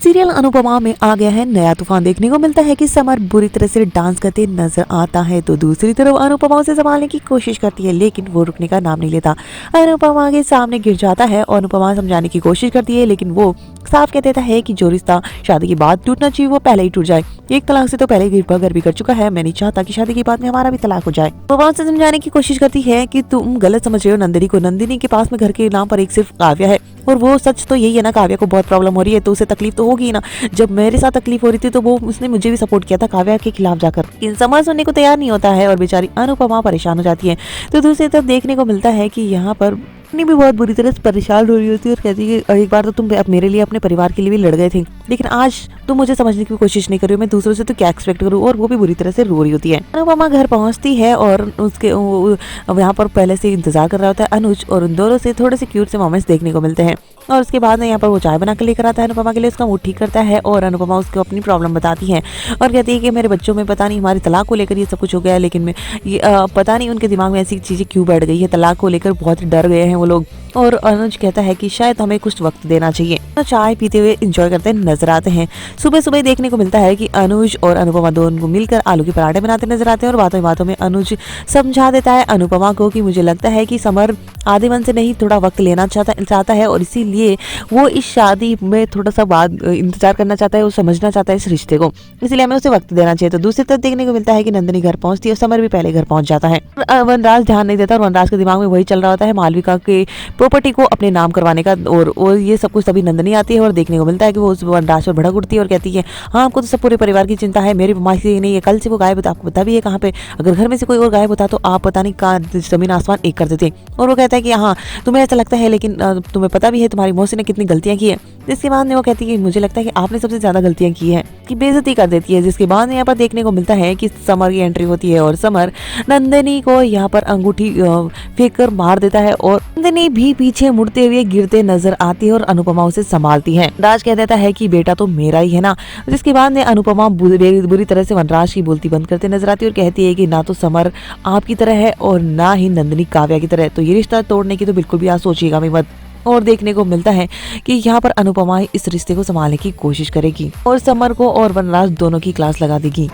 Serial Anupama में आ गया है नया तूफान। देखने को मिलता है कि समर बुरी तरह से डांस करते नजर आता है, तो दूसरी तरफ अनुपमा उसे संभालने की कोशिश करती है, लेकिन वो रुकने का नाम नहीं लेता। अनुपमा के सामने गिर जाता है और अनुपमा समझाने की कोशिश करती है, लेकिन वो साफ कह देता है कि जो रिश्ता शादी के बाद टूटना चाहिए वो पहले ही टूट जाए। एक तलाक से तो पहले घर भी कर चुका है, मैं नहीं चाहता कि शादी के बाद में हमारा भी तलाक हो जाए। अनुपमा उसे समझाने की कोशिश करती है कि तुम गलत समझ रहे हो नंदिनी को। नंदिनी के पास में घर के नाम पर एक सिर्फ काव्या है, और वो सच तो यही है ना, काव्या को बहुत प्रॉब्लम हो रही है तो उसे तकलीफ तो होगी ना। जब मेरे साथ तकलीफ हो रही थी तो वो उसने मुझे भी सपोर्ट किया था काव्या के खिलाफ जाकर। इन समझ सुनने को तैयार नहीं होता है और बेचारी अनुपमा परेशान हो जाती है। तो दूसरी तरफ देखने को मिलता है कि यहाँ पर भी बहुत बुरी तरह से परेशान हो रही होती है और कहती है कि एक बार तो तुम मेरे लिए अपने परिवार के लिए भी लड़ गए थे, लेकिन आज तुम मुझे समझने की कोशिश नहीं कर रही हो, मैं दूसरों से तो क्या एक्सपेक्ट करूँ। और वो भी बुरी तरह से रो रही होती है। अनुपमा घर पहुंचती है और उसके यहाँ पर पहले से इंतजार कर रहा होता है अनुज, और उन दोनों से थोड़े से क्यूट से मोमेंट्स देखने को मिलते हैं। और उसके बाद में यहाँ पर वो चाय बना कर लेकर आता है अनुपमा के लिए, उसका मूड ठीक करता है और अनुपमा उसको अपनी प्रॉब्लम बताती है और कहती है कि मेरे बच्चों में पता नहीं हमारी तलाक को लेकर ये सब कुछ हो गया है, लेकिन ये पता नहीं उनके दिमाग में ऐसी चीज़ें क्यों बैठ गई है, तलाक को लेकर बहुत ही डर गए हैं वो लोग। और अनुज कहता है कि शायद हमें कुछ वक्त देना चाहिए। तो चाय पीते हुए एंजॉय करते नजर आते हैं। सुबह सुबह देखने को मिलता है कि अनुज और अनुपमा दोनों को मिलकर आलू के पराठे बनाते नजर आते हैं और बातों बातों में अनुज समझा देता है अनुपमा को कि मुझे लगता है कि समर आधे मन से नहीं थोड़ा वक्त लेना चाहता है और इसीलिए वो इस शादी में थोड़ा सा बाद इंतजार करना चाहता है, वो समझना चाहता है इस रिश्ते को, इसलिए हमें उसे वक्त देना चाहिए। तो दूसरी तरफ देखने को मिलता है कि नंदिनी घर पहुंचती है और समर भी पहले घर पहुंच जाता है। वनराज ध्यान नहीं देता और वनराज के दिमाग में वही चल रहा होता है मालविका के प्रॉपर्टी को अपने नाम करवाने का, और ये सब कुछ तभी नंदिनी आती है और देखने को मिलता है कि वो उस वनराज पर भड़क उठती है और कहती है हाँ आपको तो सब पूरे परिवार की चिंता है, मेरी मासी नहीं है, कल से वो गायब होता, आपको पता भी है कहाँ पे, अगर घर में से कोई और गायब होता तो आप पता नहीं कहाँ जमीन आसमान एक कर देते। और वो कहता है कि हाँ तुम्हें ऐसा लगता है, लेकिन तुम्हें पता भी है तुम्हारी मौसी ने कितनी गलतियां की है। जिसके बाद में वो कहती है कि मुझे लगता है कि आपने सबसे ज्यादा गलतियां की है, कि बेइज्जती कर देती है। जिसके बाद में यहाँ पर देखने को मिलता है कि समर की एंट्री होती है और समर नंदिनी को यहाँ पर अंगूठी फेंक कर मार देता है और नंदिनी भी पीछे मुड़ते हुए गिरते नजर आती है और अनुपमा उसे संभालती है। राज कह देता है कि बेटा तो मेरा ही है ना। जिसके बाद में अनुपमा बुरी तरह से वनराज की बोलती बंद करते नजर आती है और कहती है कि ना तो समर आपकी तरह है और ना ही नंदिनी काव्या की तरह, तो ये रिश्ता तोड़ने की तो बिल्कुल भी आप सोचिएगा भी मत। और देखने को मिलता है कि यहाँ पर अनुपमा इस रिश्ते को संभालने की कोशिश करेगी और समर को और वनराज दोनों की क्लास लगा देगी।